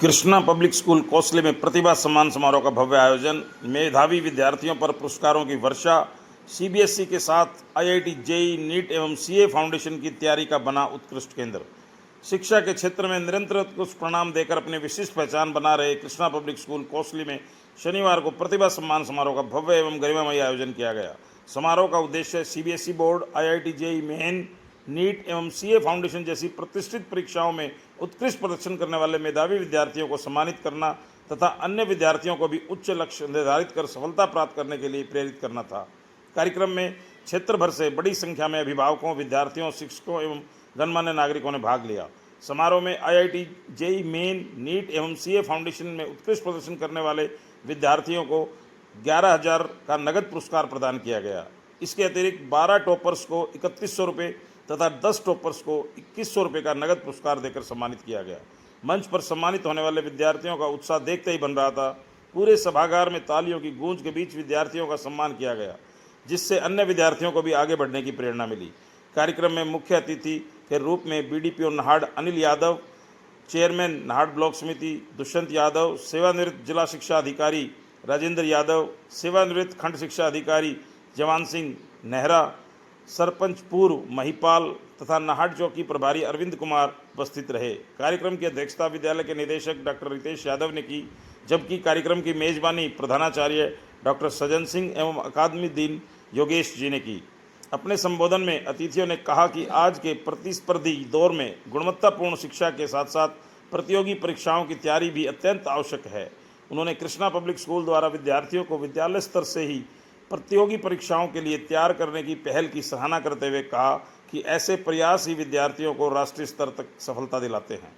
Krishna public school Kosli में प्रतिभा सम्मान समारोह का भव्य आयोजन। मेधावी विद्यार्थियों पर पुरस्कारों की वर्षा। सीबीएसई के साथ आईआईटी, जेईई, नीट एवं सीए फाउंडेशन की तैयारी का बना उत्कृष्ट केंद्र। शिक्षा के क्षेत्र में निरंतर उत्कृष्ट परिणाम देकर अपनी विशिष्ट पहचान बना रहे कृष्णा पब्लिक स्कूल कोसली में शनिवार को प्रतिभा सम्मान समारोह का भव्य एवं गरिमामयी आयोजन किया गया। समारोह का उद्देश्य CBSE board, IIT, JEE Main, NEET एवं सीए फाउंडेशन जैसी प्रतिष्ठित परीक्षाओं में उत्कृष्ट प्रदर्शन करने वाले मेधावी विद्यार्थियों को सम्मानित करना तथा अन्य विद्यार्थियों को भी उच्च लक्ष्य निर्धारित कर सफलता प्राप्त करने के लिए प्रेरित करना था। कार्यक्रम में क्षेत्र भर से बड़ी संख्या में अभिभावकों, विद्यार्थियों, शिक्षकों एवं गणमान्य नागरिकों ने भाग लिया। समारोह में आईआईटी, जेईई मेन, नीट एवं सीए फाउंडेशन में उत्कृष्ट प्रदर्शन करने वाले विद्यार्थियों को 11,000 का नगद पुरस्कार प्रदान किया गया। इसके अतिरिक्त 12 टॉपर्स को 3100 रुपये तथा 10 टॉपर्स को 2100 रुपये का नगद पुरस्कार देकर सम्मानित किया गया। मंच पर सम्मानित होने वाले विद्यार्थियों का उत्साह देखते ही बन रहा था। पूरे सभागार में तालियों की गूंज के बीच विद्यार्थियों का सम्मान किया गया, जिससे अन्य विद्यार्थियों को भी आगे बढ़ने की प्रेरणा मिली। कार्यक्रम में मुख्य अतिथि के रूप में BDPO Nahar Anil Yadav, chairman Nahar block समिति दुष्यंत यादव, सेवानिवृत्त जिला शिक्षा अधिकारी राजेंद्र यादव, सेवानिवृत्त खंड शिक्षा अधिकारी जवान सिंह नेहरा, सरपंच पूर्व महिपाल तथा नाहड़ चौकी प्रभारी अरविंद कुमार उपस्थित रहे। कार्यक्रम की अध्यक्षता विद्यालय के निदेशक डॉक्टर रितेश यादव ने की, जबकि कार्यक्रम की मेजबानी प्रधानाचार्य डॉक्टर सज्जन सिंह एवं अकादमी डीन योगेश जी ने की। अपने संबोधन में अतिथियों ने कहा कि आज के प्रतिस्पर्धी दौर में गुणवत्तापूर्ण शिक्षा के साथ साथ प्रतियोगी परीक्षाओं की तैयारी भी अत्यंत आवश्यक है। उन्होंने कृष्णा पब्लिक स्कूल द्वारा विद्यार्थियों को विद्यालय स्तर से ही प्रतियोगी परीक्षाओं के लिए तैयार करने की पहल की सराहना करते हुए कहा कि ऐसे प्रयास ही विद्यार्थियों को राष्ट्रीय स्तर तक सफलता दिलाते हैं।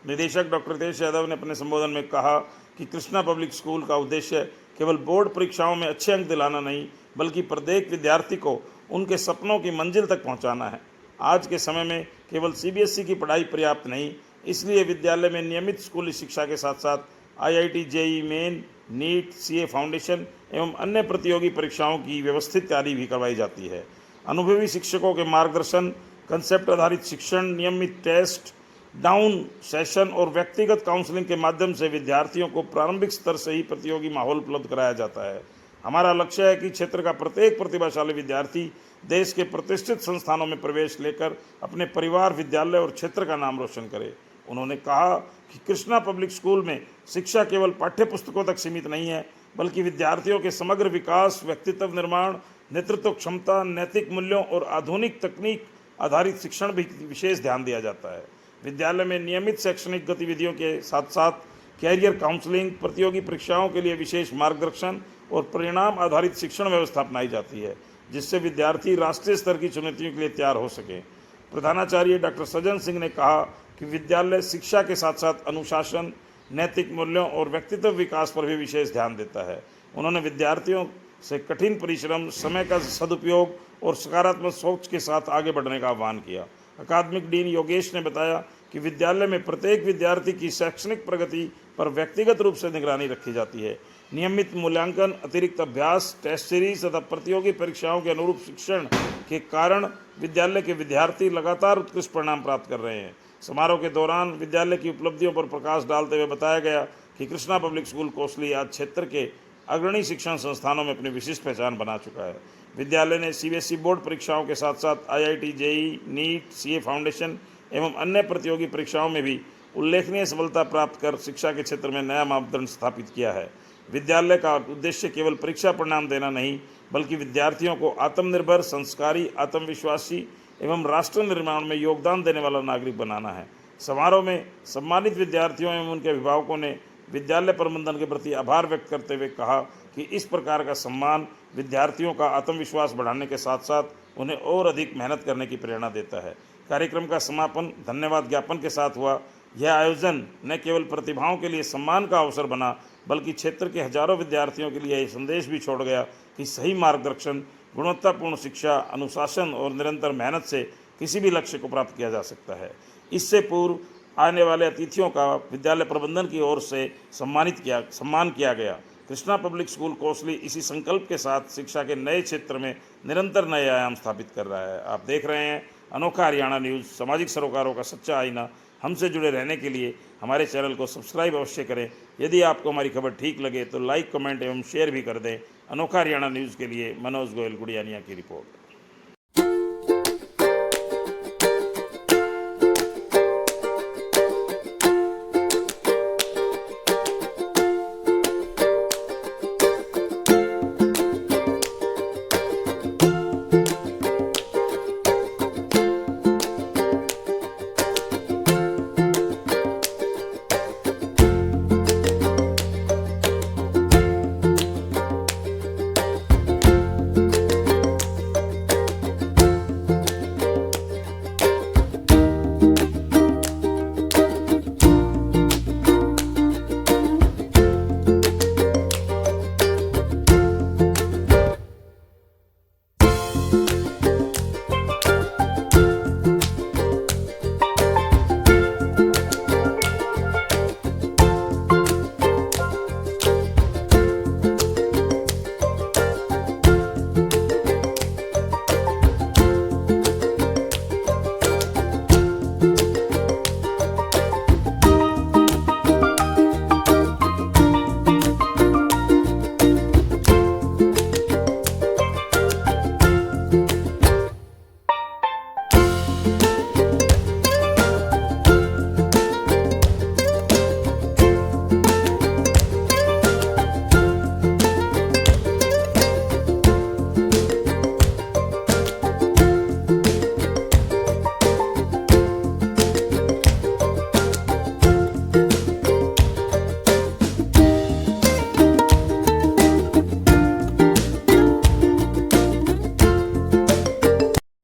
निदेशक डॉक्टर रितेश यादव ने अपने संबोधन में कहा कि कृष्णा पब्लिक स्कूल का उद्देश्य केवल बोर्ड परीक्षाओं में अच्छे अंक दिलाना नहीं, बल्कि प्रत्येक विद्यार्थी को उनके सपनों की मंजिल तक पहुंचाना है। आज के समय में केवल सीबीएसई की पढ़ाई पर्याप्त नहीं, इसलिए विद्यालय में नियमित स्कूली शिक्षा के साथ साथ IIT, JEE Main, NEET, CA foundation एवं अन्य प्रतियोगी परीक्षाओं की व्यवस्थित तैयारी भी करवाई जाती है। अनुभवी शिक्षकों के मार्गदर्शन, कंसेप्ट आधारित शिक्षण, नियमित टेस्ट, डाउन सेशन और व्यक्तिगत काउंसलिंग के माध्यम से विद्यार्थियों को प्रारंभिक स्तर से ही प्रतियोगी माहौल उपलब्ध कराया जाता है। हमारा लक्ष्य है कि क्षेत्र का प्रत्येक प्रतिभाशाली विद्यार्थी देश के प्रतिष्ठित संस्थानों में प्रवेश लेकर अपने परिवार, विद्यालय और क्षेत्र का नाम रोशन करे। उन्होंने कहा कि कृष्णा पब्लिक स्कूल में शिक्षा केवल पाठ्य पुस्तकों तक सीमित नहीं है, बल्कि विद्यार्थियों के समग्र विकास, व्यक्तित्व निर्माण, नेतृत्व क्षमता, नैतिक मूल्यों और आधुनिक तकनीक आधारित शिक्षण भी विशेष ध्यान दिया जाता है। विद्यालय में नियमित शैक्षणिक गतिविधियों के साथ साथ कैरियर काउंसलिंग, प्रतियोगी परीक्षाओं के लिए विशेष मार्गदर्शन और परिणाम आधारित शिक्षण व्यवस्था अपनाई जाती है, जिससे विद्यार्थी राष्ट्रीय स्तर की चुनौतियों के लिए तैयार हो सके। प्रधानाचार्य डॉक्टर सज्जन सिंह ने कहा कि विद्यालय शिक्षा के साथ साथ अनुशासन, नैतिक मूल्यों और व्यक्तित्व विकास पर भी विशेष ध्यान देता है। उन्होंने विद्यार्थियों से कठिन परिश्रम, समय का सदुपयोग और सकारात्मक सोच के साथ आगे बढ़ने का आह्वान किया। अकादमिक डीन योगेश ने बताया कि विद्यालय में प्रत्येक विद्यार्थी की शैक्षणिक प्रगति पर व्यक्तिगत रूप से निगरानी रखी जाती है। नियमित मूल्यांकन, अतिरिक्त अभ्यास, टेस्ट सीरीज तथा प्रतियोगी परीक्षाओं के अनुरूप शिक्षण के कारण विद्यालय के विद्यार्थी लगातार उत्कृष्ट परिणाम प्राप्त कर रहे हैं। समारोह के दौरान विद्यालय की उपलब्धियों पर प्रकाश डालते हुए बताया गया कि कृष्णा पब्लिक स्कूल कोसली आज क्षेत्र के अग्रणी शिक्षण संस्थानों में अपनी विशिष्ट पहचान बना चुका है। विद्यालय ने सीबीएसई बोर्ड परीक्षाओं के साथ साथ IIT, JEE, NEET, CA foundation एवं अन्य प्रतियोगी परीक्षाओं में भी उल्लेखनीय सफलता प्राप्त कर शिक्षा के क्षेत्र में नया मापदंड स्थापित किया है। विद्यालय का उद्देश्य केवल परीक्षा परिणाम देना नहीं, बल्कि विद्यार्थियों को आत्मनिर्भर, संस्कारी, आत्मविश्वासी एवं राष्ट्र निर्माण में योगदान देने वाला नागरिक बनाना है। समारोह में सम्मानित विद्यार्थियों एवं उनके अभिभावकों ने विद्यालय प्रबंधन के प्रति आभार व्यक्त करते हुए कहा कि इस प्रकार का सम्मान विद्यार्थियों का आत्मविश्वास बढ़ाने के साथ साथ उन्हें और अधिक मेहनत करने की प्रेरणा देता है। कार्यक्रम का समापन धन्यवाद ज्ञापन के साथ हुआ। यह आयोजन न केवल प्रतिभाओं के लिए सम्मान का अवसर बना, बल्कि क्षेत्र के हजारों विद्यार्थियों के लिए यह संदेश भी छोड़ गया कि सही मार्गदर्शन, गुणवत्तापूर्ण शिक्षा, अनुशासन और निरंतर मेहनत से किसी भी लक्ष्य को प्राप्त किया जा सकता है। इससे पूर्व आने वाले अतिथियों का विद्यालय प्रबंधन की ओर से सम्मान किया गया। कृष्णा पब्लिक स्कूल कोसली इसी संकल्प के साथ शिक्षा के नए क्षेत्र में निरंतर नए आयाम स्थापित कर रहा है। आप देख रहे हैं अनोखा हरियाणा न्यूज़, सामाजिक सरोकारों का सच्चा आईना। हमसे जुड़े रहने के लिए हमारे चैनल को सब्सक्राइब अवश्य करें। यदि आपको हमारी खबर ठीक लगे तो लाइक, कमेंट एवं शेयर भी कर दें। अनोखा हरियाणा न्यूज़ के लिए मनोज गोयल गुड़ियानिया की रिपोर्ट।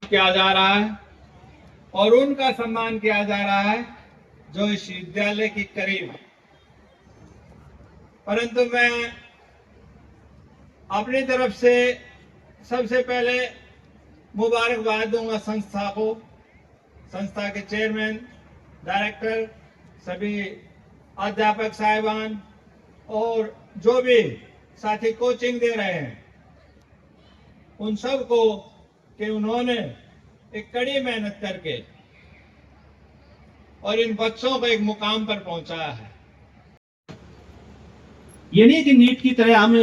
किया जा रहा है और उनका सम्मान किया जा रहा है जो इस विद्यालय की करीब है। परंतु मैं अपनी तरफ से सबसे पहले मुबारकबाद दूंगा संस्था को, संस्था के चेयरमैन, डायरेक्टर, सभी अध्यापक साहिबान और जो भी साथी कोचिंग दे रहे हैं उन सब को कि उन्होंने एक कड़ी मेहनत करके और इन बच्चों को एक मुकाम पर पहुंचाया है। ये नहीं कि नीट की तरह हम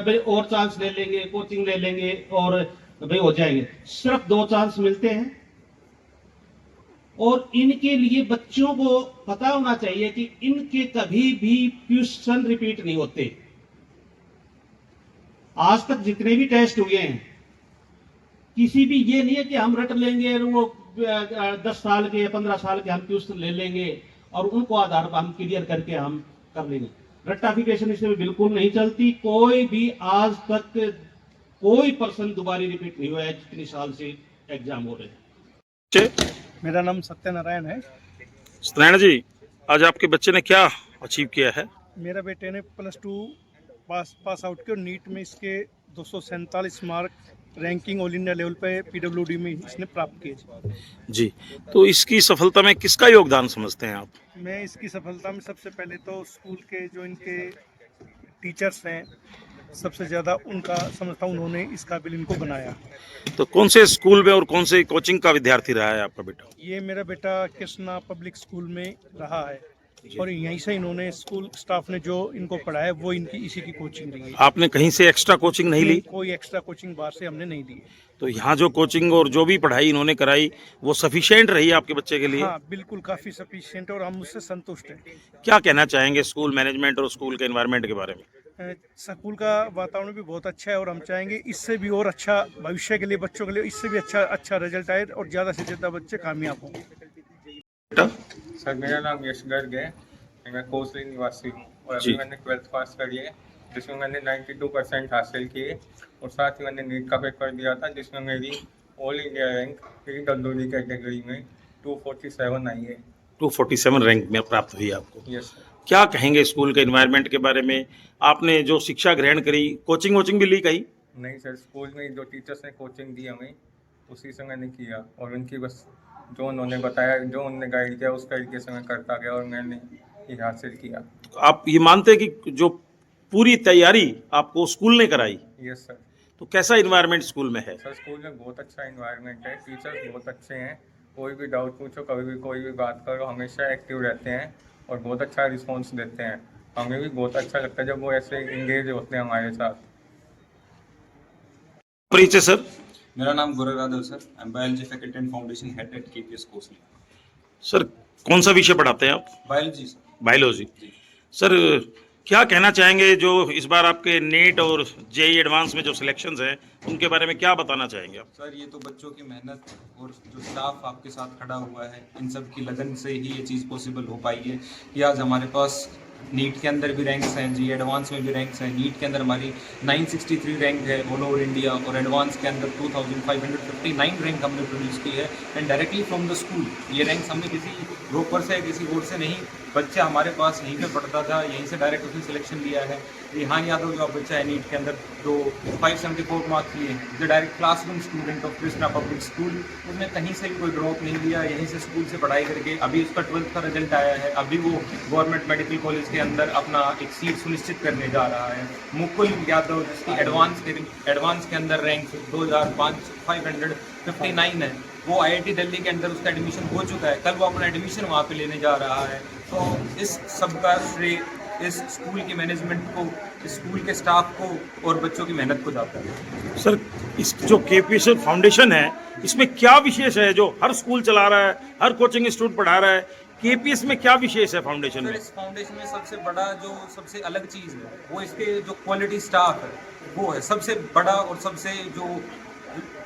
भाई और चांस ले लेंगे, कोचिंग ले लेंगे और भाई हो जाएंगे। सिर्फ 2 चांस मिलते हैं और इनके लिए बच्चों को पता होना चाहिए कि इनके कभी भी क्वेश्चन रिपीट नहीं होते। आज तक जितने भी टेस्ट हुए हैं किसी भी ये नहीं है कि हम रट लेंगे और वो 10 साल के या 15 साल के हम क्वेश्चन ले लेंगे और उनको आधार पर हम क्लियर करके हम कर लेंगे। रट्टाफिकेशन इसमें बिल्कुल नहीं चलती। कोई भी आज तक कोई पर्सन दोबारा रिपीट नहीं हुआ है जितनी साल से एग्जाम हो रहे हैं। मेरा नाम सत्यनारायण है। सत्यनारायण जी, आज आपके बच्चे ने क्या अचीव किया है? मेरा बेटे ने +2 पास आउट किया और नीट में इसके 247 mark ranking all India level पे PWD में इसने प्राप्त किए। जी, तो इसकी सफलता में किसका योगदान समझते हैं आप? मैं इसकी सफलता में सबसे पहले तो स्कूल के जो इनके टीचर्स हैं सबसे ज़्यादा उनका समझता हूँ, उन्होंने इस काबिल इनको बनाया। तो कौन से स्कूल में और कौन से कोचिंग का विद्यार्थी रहा है आपका बेटा? ये मेरा बेटा कृष्णा पब्लिक स्कूल में रहा है और यहीं से इन्होंने स्कूल स्टाफ ने जो इनको पढ़ाया वो इनकी इसी की कोचिंग ली। आपने कहीं से एक्स्ट्रा कोचिंग नहीं ली? कोई एक्स्ट्रा कोचिंग बाहर से हमने नहीं ली। तो यहाँ जो कोचिंग और जो भी पढ़ाई इन्होंने कराई वो सफिशिएंट रही आपके बच्चे के लिए? हाँ, बिल्कुल काफ़ी सफिशिएंट और हम उससे संतुष्ट हैं। क्या कहना चाहेंगे स्कूल मैनेजमेंट और स्कूल के एनवायरनमेंट के बारे में? स्कूल का वातावरण भी बहुत अच्छा है और हम चाहेंगे इससे भी और अच्छा भविष्य के लिए बच्चों के लिए इससे भी अच्छा रिजल्ट आए और ज़्यादा से ज़्यादा बच्चे कामयाब हों। सर, मेरा नाम यश गर्ग है, मैं कोसली निवासी हूँ और अभी मैंने 12th पास करी है जिसमें मैंने 92% हासिल किए और साथ ही मैंने नीट का पेपर दिया था जिसमें मेरी all India rank PWD category में 247 आई है। 247 रैंक में प्राप्त हुई आपको? Yes sir. क्या कहेंगे स्कूल के एनवायरनमेंट के बारे में? आपने जो शिक्षा ग्रहण करी, कोचिंग भी ली कहीं? नहीं सर, स्कूल में जो टीचर्स ने कोचिंग दी हमें उसी से मैंने किया और उनकी बस जो उन्होंने बताया, जो उन्होंने गाइड किया उस तरीके से मैं करता गया और मैंने ये हासिल किया। आप ये मानते हैं कि जो पूरी तैयारी आपको स्कूल ने कराई? Yes sir. तो कैसा इन्वायरमेंट स्कूल में है? सर, स्कूल में बहुत अच्छा इन्वायरमेंट है, टीचर्स बहुत अच्छे हैं कोई भी डाउट पूछो, कभी भी कोई भी बात करो, हमेशा एक्टिव रहते हैं और बहुत अच्छा रिस्पॉन्स देते हैं। हमें भी बहुत अच्छा लगता है जब वो ऐसे इंगेज होते हैं हमारे साथ। परिचय सर। मेरा नाम Gaurav Yadav sir, I am biology faculty and foundation head at KPS Kosli. Sir कौन सा विषय पढ़ाते हैं आप? Biology sir. बायोलॉजी। सर क्या कहना चाहेंगे जो इस बार आपके नीट और जेई एडवांस में जो सिलेक्शंस हैं उनके बारे में क्या बताना चाहेंगे आप? सर ये तो बच्चों की मेहनत और जो स्टाफ आपके साथ खड़ा हुआ है, इन सब की लगन से ही ये चीज़ पॉसिबल हो पाई है कि आज हमारे पास नीट के अंदर भी रैंक्स हैं, जी एडवांस में भी रैंक्स हैं। नीट के अंदर हमारी 963 रैंक है ऑल ओवर इंडिया और एडवांस के अंदर 2559 रैंक हमने प्रोड्यूस की है and directly from the school. ये रैंक्स हमने किसी ब्रोकर से, किसी बोर्ड से नहीं, बच्चा हमारे पास यहीं पे पढ़ता था, यहीं से डायरेक्ट उसने सिलेक्शन लिया है। रिहान यादव जो बच्चा है नीट के अंदर जो 574 मार्क्स लिए हैं, जो direct classroom student of Krishna public school, उसने कहीं से भी कोई ड्रॉप नहीं लिया, यहीं से स्कूल से पढ़ाई करके अभी उसका 12th का रिजल्ट आया है। अभी वो गवर्नमेंट मेडिकल कॉलेज के अंदर अपना एक सीट सुनिश्चित करने जा रहा है। मुकुल यादव जिसकी एडवांस के अंदर रैंक 2559 है, वो आईआईटी दिल्ली के अंदर उसका एडमिशन हो चुका है, कल वो अपना एडमिशन वहाँ पे लेने जा रहा है। तो इस सब का श्रेय इस स्कूल की मैनेजमेंट को, इस स्कूल के स्टाफ को और बच्चों की मेहनत को जाता है। सर इस जो केपीएस फाउंडेशन है इसमें क्या विशेष है जो हर स्कूल चला रहा है, हर कोचिंग इंस्टीट्यूट पढ़ा रहा है, केपीएस में क्या विशेष है फाउंडेशन सर में? इस फाउंडेशन में सबसे बड़ा जो सबसे अलग चीज़ है वो इसके जो क्वालिटी स्टाफ है वो है सबसे बड़ा, और सबसे जो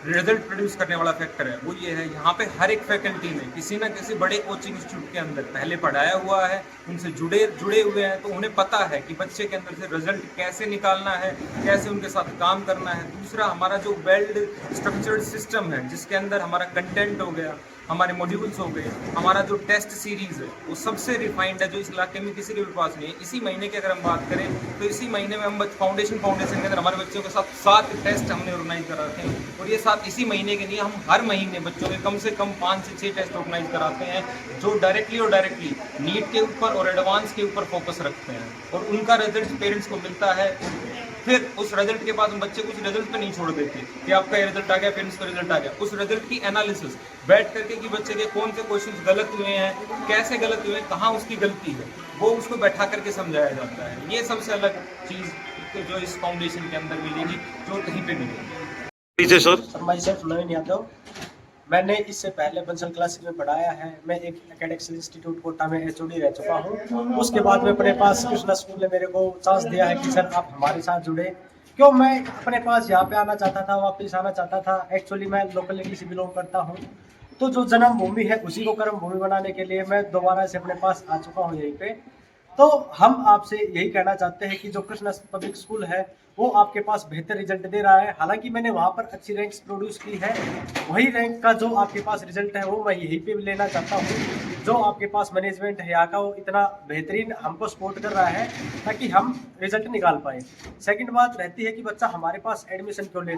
रिजल्ट प्रोड्यूस करने वाला फैक्टर है वो ये है, यहाँ पे हर एक फैकल्टी ने किसी ना किसी बड़े कोचिंग इंस्टीट्यूट के अंदर पहले पढ़ाया हुआ है, उनसे जुड़े हुए हैं, तो उन्हें पता है कि बच्चे के अंदर से रिजल्ट कैसे निकालना है, कैसे उनके साथ काम करना है। दूसरा हमारा जो वेल स्ट्रक्चर्ड सिस्टम है जिसके अंदर हमारा कंटेंट हो गया, हमारे मॉड्यूल्स हो गए, हमारा जो टेस्ट सीरीज़ है वो सबसे रिफाइंड है जो इस इलाके में किसी के भी पास नहीं है। इसी महीने की अगर हम बात करें तो इसी महीने में हम फाउंडेशन के अंदर हमारे बच्चों के साथ 7 टेस्ट हमने ऑर्गेनाइज कराते हैं, और ये 7 इसी महीने के नहीं, हम हर महीने बच्चों के कम से कम 5 से 6 टेस्ट ऑर्गेनाइज कराते हैं जो डायरेक्टली नीट के ऊपर और एडवांस के ऊपर फोकस रखते हैं, और उनका रिजल्ट पेरेंट्स को मिलता है। फिर उस रिजल्ट के बाद हम बच्चे को उस रिजल्ट पे नहीं छोड़ देते कि आपका ये रिजल्ट आ गया, पेरेंट्स का रिजल्ट आ गया। उस रिजल्ट की एनालिसिस बैठ करके कि बच्चे के कौन से क्वेश्चंस गलत हुए हैं, कैसे गलत हुए हैं, कहाँ उसकी गलती है, वो उसको बैठा करके समझाया जाता है। ये सबसे अलग चीज़ जो इस फाउंडेशन के अंदर मिलेगी, जो कहीं पे मिलेगी। सर माई सेल्फ नवीन यादव, मैंने इससे पहले बंसल क्लासिक में पढ़ाया है। मैं एक एकेडेक्स इंस्टीट्यूट कोटा में एचओडी रह चुका हूँ। उसके बाद में अपने पास कृष्णा स्कूल ने मेरे को चांस दिया है कि सर आप हमारे साथ जुड़े, क्यों मैं अपने पास यहाँ पे आना चाहता था, वापस आना चाहता था। एक्चुअली मैं लोकलिटी से बिलोंग करता हूँ, तो जो जन्मभूमि है उसी को कर्म भूमि बनाने के लिए मैं दोबारा से अपने पास आ चुका हूँ यहीं पे। तो हम आपसे यही कहना चाहते हैं कि जो कृष्णा पब्लिक स्कूल है वो आपके पास बेहतर रिजल्ट दे रहा है। हालांकि मैंने वहाँ पर अच्छी रैंक्स प्रोड्यूस की है, वही रैंक का जो आपके पास रिजल्ट है वो मैं यहीं पे लेना चाहता हूँ। जो आपके पास मैनेजमेंट है यहाँ का वो इतना बेहतरीन हमको सपोर्ट कर रहा है ताकि हम रिजल्ट निकाल पाए। सेकंड बात रहती है कि बच्चा हमारे पास एडमिशन क्यों ले,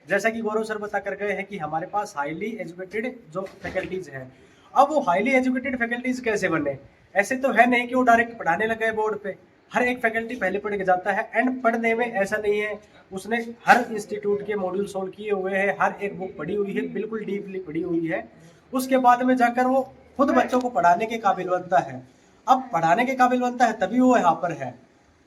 जैसा कि गौरव सर बता कर गए हैं कि हमारे पास हाईली एजुकेटेड जो फैकल्टीज हैं। अब वो हाईली एजुकेटेड फैकल्टीज कैसे बने? ऐसे तो है नहीं कि वो डायरेक्ट पढ़ाने लगे बोर्ड पे। हर एक फैकल्टी पहले पढ़ के जाता है, एंड पढ़ने में ऐसा नहीं है उसने हर इंस्टीट्यूट के मॉड्यूल सोल्व किए हुए हैं, हर एक बुक पढ़ी हुई है, बिल्कुल डीपली पढ़ी हुई है। उसके बाद में जाकर वो खुद बच्चों को पढ़ाने के काबिल बनता है। अब पढ़ाने के काबिल बनता है तभी वो यहाँ पर है।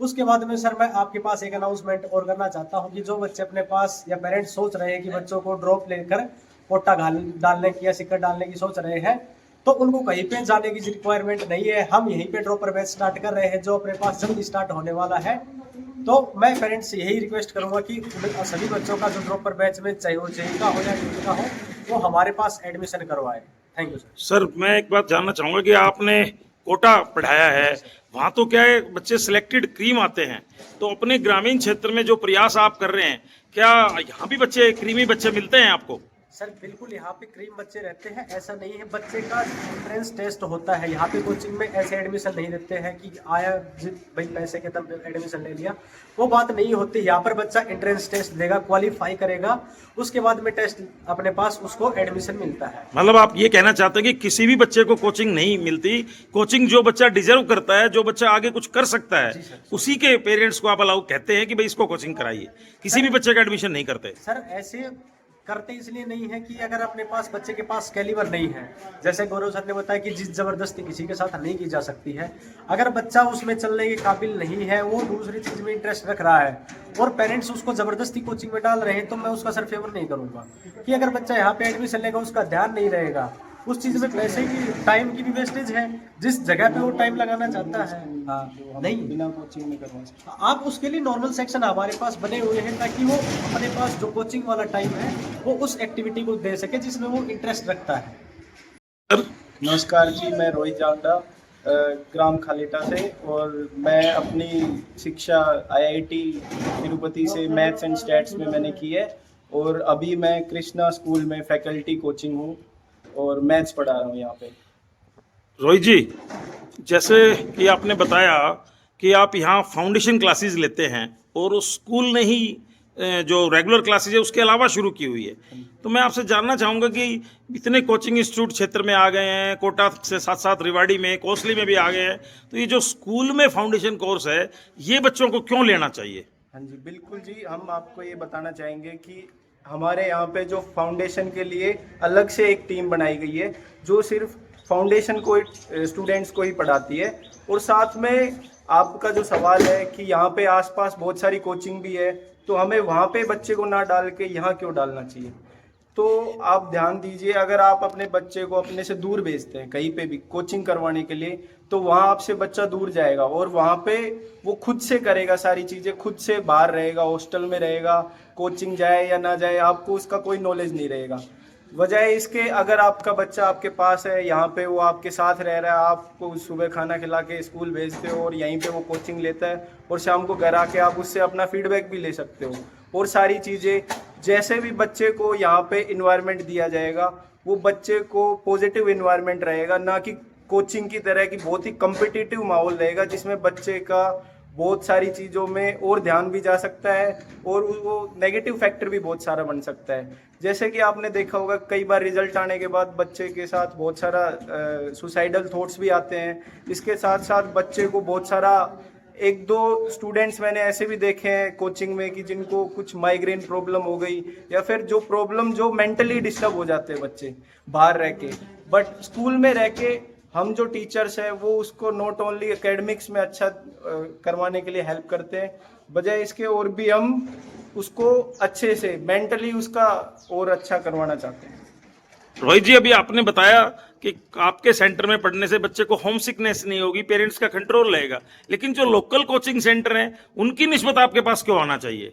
उसके बाद में सर मैं आपके पास एक अनाउंसमेंट और करना चाहता हूँ कि जो बच्चे अपने पास या पेरेंट्स सोच रहे हैं कि बच्चों को ड्रॉप लेकर कोटा डालने की या सिक्कर डालने की सोच रहे हैं, तो उनको कहीं पे जाने की रिक्वायरमेंट नहीं है। हम यहीं पे ड्रॉपर बैच स्टार्ट कर रहे हैं जो अपने पास जल्द स्टार्ट होने वाला है। तो मैं पेरेंट्स से यही रिक्वेस्ट करूंगा कि सभी बच्चों का जो ड्रॉपर बैच में चाहे वो जेई का हो या नीट का हो वो हमारे पास एडमिशन करवाए। Thank you sir. सर मैं एक बात जानना चाहूँगा कि आपने कोटा पढ़ाया है, वहाँ तो क्या है बच्चे सिलेक्टेड क्रीम आते हैं, तो अपने ग्रामीण क्षेत्र में जो प्रयास आप कर रहे हैं क्या यहाँ भी बच्चे क्रीमी बच्चे मिलते हैं आपको? सर बिल्कुल यहाँ पे क्रीम बच्चे रहते हैं, ऐसा नहीं है। बच्चे का एंट्रेंस टेस्ट होता है यहाँ पे। कोचिंग में ऐसे एडमिशन नहीं देते हैं कि आया भाई पैसे के तब एडमिशन ले लिया, वो बात नहीं होती। यहाँ पर बच्चा एंट्रेंस टेस्ट देगा, क्वालिफाई करेगा, उसके बाद में टेस्ट अपने पास उसको एडमिशन मिलता है। मतलब आप ये कहना चाहते हैं कि किसी भी बच्चे को कोचिंग नहीं मिलती, कोचिंग जो बच्चा डिजर्व करता है, जो बच्चा आगे कुछ कर सकता है, उसी के पेरेंट्स को आप अलाउ कहते हैं कि भाई इसको कोचिंग कराइए, किसी भी बच्चे का एडमिशन नहीं करते? सर ऐसे करते इसलिए नहीं है कि अगर अपने पास बच्चे के पास कैलिबर नहीं है, जैसे गौरव सर ने बताया कि जिस जबरदस्ती किसी के साथ नहीं की जा सकती है। अगर बच्चा उसमें चलने के काबिल नहीं है, वो दूसरी चीज में इंटरेस्ट रख रहा है और पेरेंट्स उसको जबरदस्ती कोचिंग में डाल रहे हैं, तो मैं उसका सर फेवर नहीं करूंगा कि अगर बच्चा यहाँ पे एडमिशन लेगा उसका ध्यान नहीं रहेगा उस चीज में, वैसे ही टाइम की भी वेस्टेज है जिस जगह पे वो टाइम लगाना चाहता है। हाँ, नहीं बिना कोचिंग में करवा सकते आप, उसके लिए नॉर्मल सेक्शन हमारे पास बने हुए हैं ताकि वो अपने पास जो कोचिंग वाला टाइम है वो उस एक्टिविटी को दे सके जिसमें वो इंटरेस्ट रखता है। नमस्कार जी, मैं रोहित जांगड़ा ग्राम खालेटा से, और मैं अपनी शिक्षा IIT तिरुपति से मैथ्स एंड स्टैट्स में मैंने की है, और अभी मैं कृष्णा स्कूल में फैकल्टी कोचिंग हूँ और मैथ्स पढ़ा रहा हूँ यहाँ पे। रोहित जी, जैसे कि आपने बताया कि आप यहाँ फाउंडेशन क्लासेस लेते हैं और उस स्कूल ने ही जो रेगुलर क्लासेज है उसके अलावा शुरू की हुई है, तो मैं आपसे जानना चाहूँगा कि इतने कोचिंग इंस्टीट्यूट क्षेत्र में आ गए हैं, कोटा से साथ साथ रिवाड़ी में, कोसली में भी आ गए हैं, तो ये जो स्कूल में फाउंडेशन कोर्स है ये बच्चों को क्यों लेना चाहिए? हाँ जी, बिल्कुल जी, हम आपको ये बताना चाहेंगे कि हमारे यहाँ पे जो फाउंडेशन के लिए अलग से एक टीम बनाई गई है जो सिर्फ फाउंडेशन को स्टूडेंट्स को ही पढ़ाती है। और साथ में आपका जो सवाल है कि यहाँ पे आसपास बहुत सारी कोचिंग भी है, तो हमें वहाँ पे बच्चे को ना डाल के यहाँ क्यों डालना चाहिए? तो आप ध्यान दीजिए, अगर आप अपने बच्चे को अपने से दूर भेजते हैं कहीं पे भी कोचिंग करवाने के लिए, तो वहाँ आपसे बच्चा दूर जाएगा और वहाँ पे वो खुद से करेगा सारी चीज़ें, खुद से बाहर रहेगा, हॉस्टल में रहेगा, कोचिंग जाए या ना जाए आपको उसका कोई नॉलेज नहीं रहेगा। वजह इसके, अगर आपका बच्चा आपके पास है, यहाँ पे वो आपके साथ रह रहा है, आपको सुबह खाना खिला के स्कूल भेजते हो और यहीं पे वो कोचिंग लेता है और शाम को घर आके आप उससे अपना फीडबैक भी ले सकते हो और सारी चीज़ें, जैसे भी बच्चे को यहाँ पे इन्वायरमेंट दिया जाएगा वो बच्चे को पॉजिटिव इन्वायरमेंट रहेगा, ना कि कोचिंग की तरह की बहुत ही कम्पिटिटिव माहौल रहेगा जिसमें बच्चे का बहुत सारी चीज़ों में और ध्यान भी जा सकता है और वो नेगेटिव फैक्टर भी बहुत सारा बन सकता है। जैसे कि आपने देखा होगा कई बार रिजल्ट आने के बाद बच्चे के साथ बहुत सारा सुसाइडल थॉट्स भी आते हैं। इसके साथ साथ बच्चे को बहुत सारा, एक दो स्टूडेंट्स मैंने ऐसे भी देखे हैं कोचिंग में कि जिनको कुछ माइग्रेन प्रॉब्लम हो गई या फिर जो प्रॉब्लम जो मेंटली डिस्टर्ब हो जाते हैं बच्चे बाहर रह के, बट स्कूल में रह के हम जो टीचर्स हैं वो उसको नॉट ओनली एकेडमिक्स में अच्छा करवाने के लिए हेल्प करते हैं, बजाय इसके और भी हम उसको अच्छे से मेंटली उसका और अच्छा करवाना चाहते हैं। रोहित जी, अभी आपने बताया कि आपके सेंटर में पढ़ने से बच्चे को होम सिकनेस नहीं होगी, पेरेंट्स का कंट्रोल रहेगा, लेकिन जो लोकल कोचिंग सेंटर हैं उनकी निस्बत आपके पास क्यों आना चाहिए?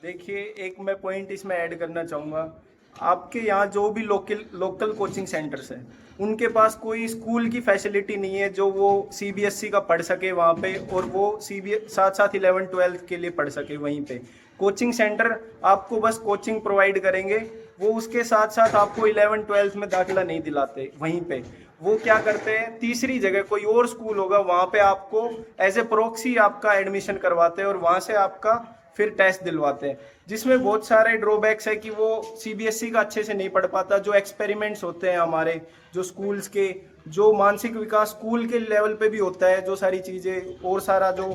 देखिए, एक मैं पॉइंट इसमें ऐड करना चाहूँगा, आपके यहाँ जो भी लोकल कोचिंग सेंटर्स हैं उनके पास कोई स्कूल की फैसिलिटी नहीं है जो वो CBSE का पढ़ सके वहाँ पे, और वो साथ साथ 11-12 के लिए पढ़ सके वहीं पे। कोचिंग सेंटर आपको बस कोचिंग प्रोवाइड करेंगे, वो उसके साथ साथ आपको 11-12 में दाखिला नहीं दिलाते वहीं पे। वो क्या करते हैं, तीसरी जगह कोई और स्कूल होगा वहाँ पे आपको एज ए प्रॉक्सी आपका एडमिशन करवाते हैं और वहाँ से आपका फिर टेस्ट दिलवाते हैं, जिसमें बहुत सारे ड्रॉबैक्स है कि वो CBSE का अच्छे से नहीं पढ़ पाता। जो एक्सपेरिमेंट्स होते हैं हमारे जो स्कूल्स के, जो मानसिक विकास स्कूल के लेवल पे भी होता है, जो सारी चीज़ें और सारा जो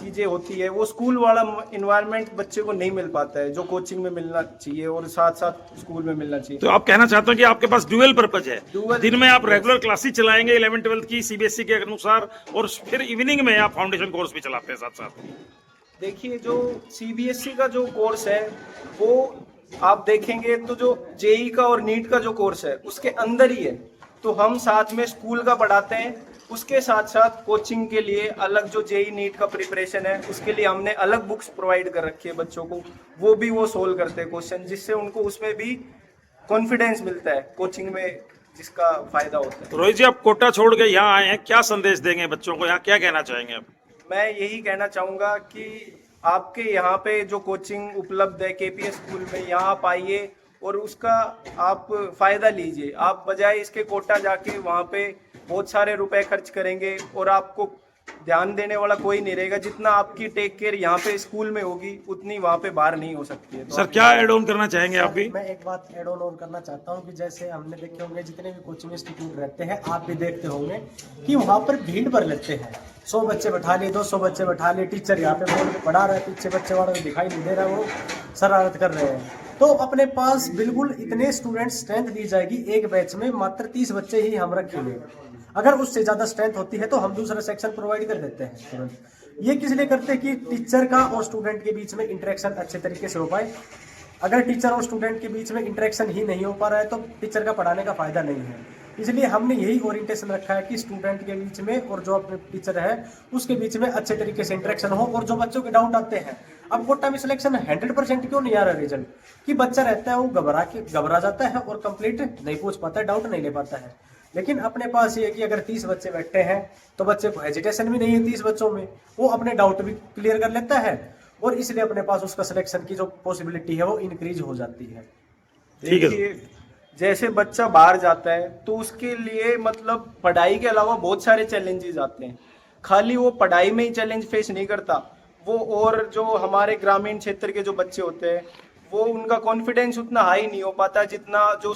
चीज़ें होती है वो स्कूल वाला इन्वायरमेंट बच्चे को नहीं मिल पाता है जो कोचिंग में मिलना चाहिए और साथ साथ स्कूल में मिलना चाहिए। तो आप कहना चाहते हो कि आपके पास ड्यूअल पर्पज है, दिन में आप रेगुलर क्लासेस चलाएंगे 11-12 की CBSE के अनुसार, और फिर इवनिंग में आप फाउंडेशन कोर्स भी चलाते हैं साथ साथ? देखिए, जो CBSE का जो कोर्स है वो आप देखेंगे तो जो JEE का और नीट का जो कोर्स है उसके अंदर ही है, तो हम साथ में स्कूल का पढ़ाते हैं, उसके साथ साथ कोचिंग के लिए अलग जो JEE नीट का प्रिपरेशन है उसके लिए हमने अलग बुक्स प्रोवाइड कर रखी है बच्चों को, वो भी वो सोल्व करते हैं क्वेश्चन, जिससे उनको उसमें भी कॉन्फिडेंस मिलता है कोचिंग में, जिसका फायदा होता है। रोहित जी, आप कोटा छोड़ के यहाँ आए हैं, क्या संदेश देंगे बच्चों को, यहाँ क्या कहना चाहेंगे आप? मैं यही कहना चाहूँगा कि आपके यहाँ पे जो कोचिंग उपलब्ध है KPS स्कूल में, यहाँ आप आइए और उसका आप फ़ायदा लीजिए। आप बजाय इसके कोटा जाके वहाँ पे बहुत सारे रुपए खर्च करेंगे और आपको ध्यान देने वाला कोई नहीं रहेगा। जितना आपकी टेक केयर यहाँ पे स्कूल में होगी उतनी वहाँ पे बाहर नहीं हो सकती है। तो सर, क्या एड ऑन करना चाहेंगे आप भी? मैं एक बात एड ऑन करना चाहता हूँ कि जैसे हमने देखे होंगे जितने भी कोचिंग इंस्टीट्यूट रहते हैं, आप भी देखते होंगे कि वहाँ पर भीड़ भर लेते हैं। 100 बच्चे बैठा लिए, 200 बच्चे बैठा लिए, टीचर यहाँ पे बोर्ड पे पढ़ा रहा है, पीछे बच्चे वालों को दिखाई नहीं दे रहा, वो शरारत कर रहे हैं। तो अपने पास बिल्कुल इतने स्टूडेंट स्ट्रेंथ दी जाएगी, एक बैच में मात्र 30 बच्चे ही हम रखेंगे। अगर उससे ज़्यादा स्ट्रेंथ होती है तो हम दूसरा सेक्शन प्रोवाइड कर देते हैं तुरंत। ये किस लिए करते हैं कि टीचर का और स्टूडेंट के बीच में इंटरेक्शन अच्छे तरीके से हो पाए। अगर टीचर और स्टूडेंट के बीच में इंटरेक्शन ही नहीं हो पा रहा है तो टीचर का पढ़ाने का फायदा नहीं है। इसलिए हमने यही ओरिएंटेशन रखा है कि स्टूडेंट के बीच में और जो अपने टीचर है उसके बीच में अच्छे तरीके से इंटरेक्शन हो। और जो बच्चों के डाउट आते हैं, अब कोटा में सिलेक्शन 100% क्यों नहीं आ रहा रिजल्ट, कि बच्चा रहता है वो घबरा जाता है और कंप्लीट नहीं पूछ पाता है, डाउट नहीं ले पाता है। लेकिन अपने पास ये है कि अगर 30 बच्चे बैठे हैं तो बच्चे को हेजिटेशन भी नहीं है, 30 बच्चों में वो अपने डाउट भी क्लियर कर लेता है और इसलिए अपने पास उसका सिलेक्शन की जो पॉसिबिलिटी है वो इंक्रीज हो जाती है। ठीक है। देखिए, जैसे बच्चा बाहर जाता है तो उसके लिए मतलब पढ़ाई के अलावा बहुत सारे चैलेंजेस आते हैं। खाली वो पढ़ाई में ही चैलेंज फेस नहीं करता, वो और जो हमारे ग्रामीण क्षेत्र के जो बच्चे होते हैं वो उनका कॉन्फिडेंस उतना हाई नहीं हो पाता जितना जो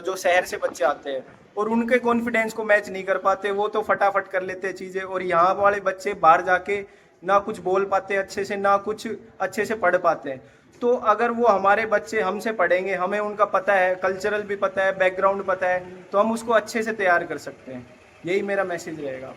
जो शहर से बच्चे आते हैं, और उनके कॉन्फिडेंस को मैच नहीं कर पाते। वो तो फटाफट कर लेते हैं चीज़ें, और यहाँ वाले बच्चे बाहर जाके ना कुछ बोल पाते अच्छे से, ना कुछ अच्छे से पढ़ पाते हैं। तो अगर वो हमारे बच्चे हमसे पढ़ेंगे, हमें उनका पता है, कल्चरल भी पता है, बैकग्राउंड पता है, तो हम उसको अच्छे से तैयार कर सकते हैं। यही मेरा मैसेज रहेगा।